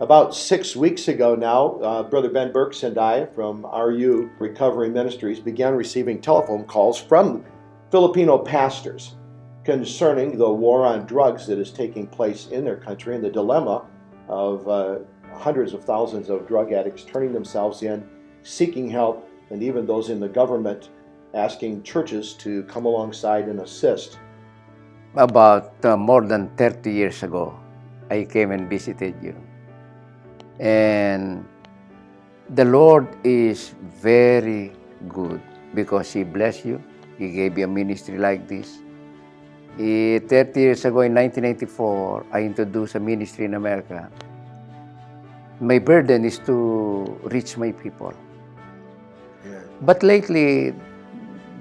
About 6 weeks ago now, Brother Ben Burks and I from RU Recovery Ministries began receiving telephone calls from Filipino pastors concerning the war on drugs that is taking place in their country and the dilemma of hundreds of thousands of drug addicts turning themselves in, seeking help, and even those in the government asking churches to come alongside and assist. About more than 30 years ago, I came and visited you. And the Lord is very good because He blessed you. He gave you a ministry like this. 30 years ago in 1984, I introduced a ministry in America. My burden is to reach my people. Yeah. But lately,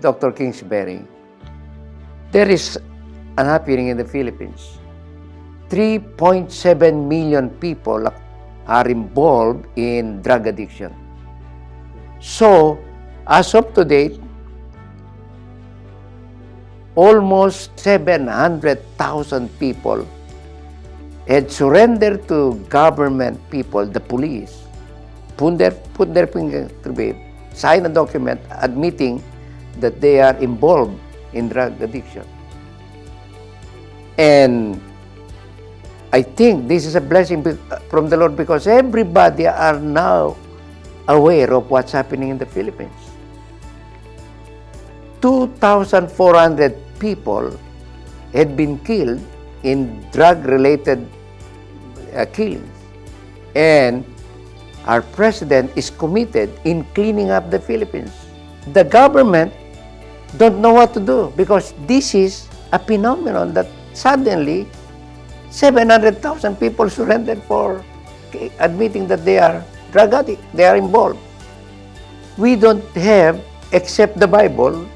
Dr. Kingsbury, there is an happening in the Philippines. 3.7 million people are involved in drug addiction. So, as of today, almost 700,000 people had surrendered to government people, the police, put their finger to it, sign a document admitting that they are involved in drug addiction. And I think this is a blessing from the Lord because everybody are now aware of what's happening in the Philippines. 2,400 people had been killed in drug-related killings. And our president is committed in cleaning up the Philippines. The government don't know what to do because this is a phenomenon that suddenly 700,000 people surrendered for admitting that they are drug addicts, they are involved. We don't have, except the Bible,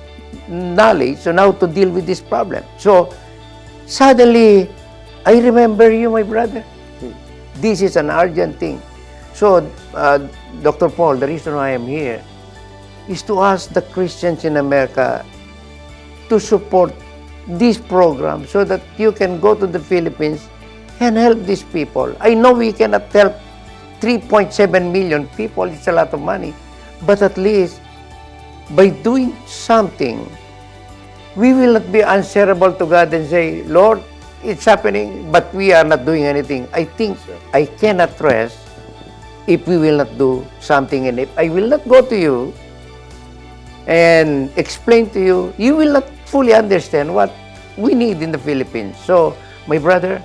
knowledge on how to deal with this problem. So, suddenly, I remember you, my brother. This is an urgent thing. So, Dr. Paul, the reason why I'm here is to ask the Christians in America to support this program so that you can go to the Philippines and help these people. I know we cannot help 3.7 million people, it's a lot of money, but at least by doing something, we will not be answerable to God and say, Lord, it's happening, but we are not doing anything. I think I cannot rest if we will not do something, and if I will not go to you and explain to you, you will not fully understand what we need in the Philippines. So, my brother,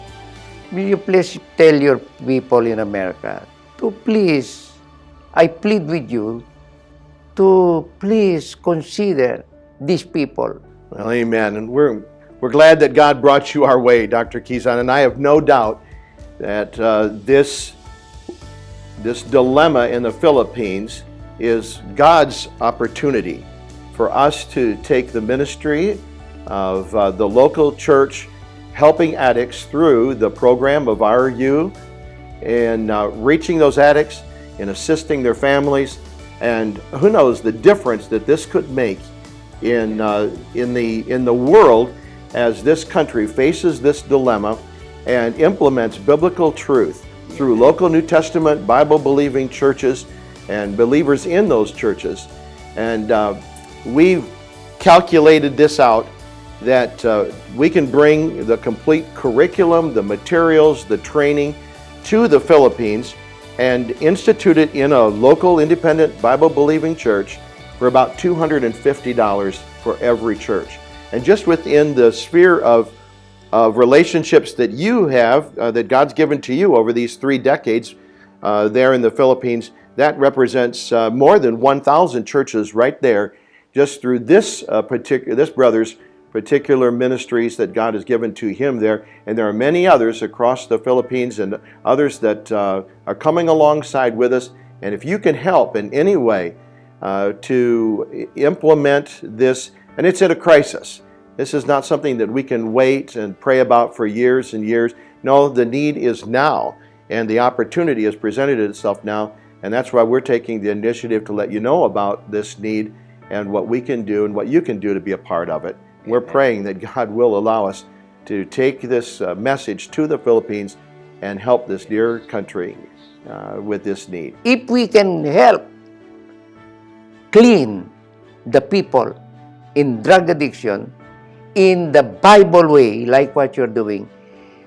will you please tell your people in America to please, I plead with you, to please consider these people. Well, amen. And we're glad that God brought you our way, Dr. Kizan, and I have no doubt that this dilemma in the Philippines is God's opportunity for us to take the ministry of the local church helping addicts through the program of RU and reaching those addicts and assisting their families. And who knows the difference that this could make in the world as this country faces this dilemma and implements biblical truth through local New Testament Bible-believing churches and believers in those churches. And we've calculated this out that we can bring the complete curriculum, the materials, the training to the Philippines and institute it in a local independent Bible-believing church for about $250 for every church. And just within the sphere of relationships that you have, that God's given to you over these 3 decades there in the Philippines, that represents more than 1,000 churches right there, just through this brother's particular ministries that God has given to him there. And there are many others across the Philippines and others that are coming alongside with us. And if you can help in any way to implement this, and it's at a crisis. This is not something that we can wait and pray about for years and years. No, the need is now, and the opportunity has presented itself now, and that's why we're taking the initiative to let you know about this need and what we can do and what you can do to be a part of it. We're praying that God will allow us to take this message to the Philippines and help this dear country with this need. If we can help clean the people in drug addiction in the Bible way, like what you're doing,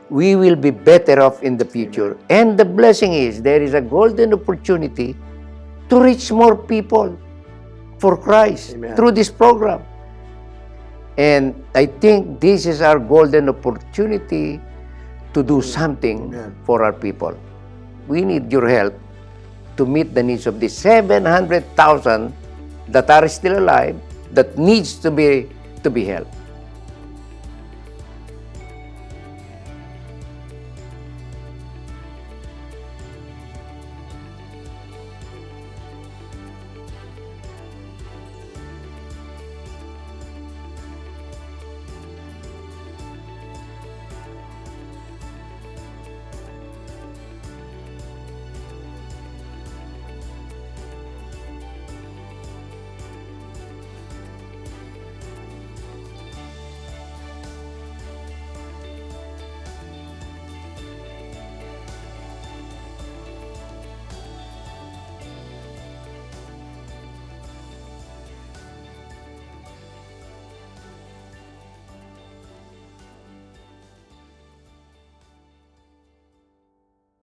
we will be better off in the future. And the blessing is there is a golden opportunity to reach more people for Christ through this program. And I think this is our golden opportunity to do something for our people. We need your help to meet the needs of the 700,000 that are still alive, that needs to be helped.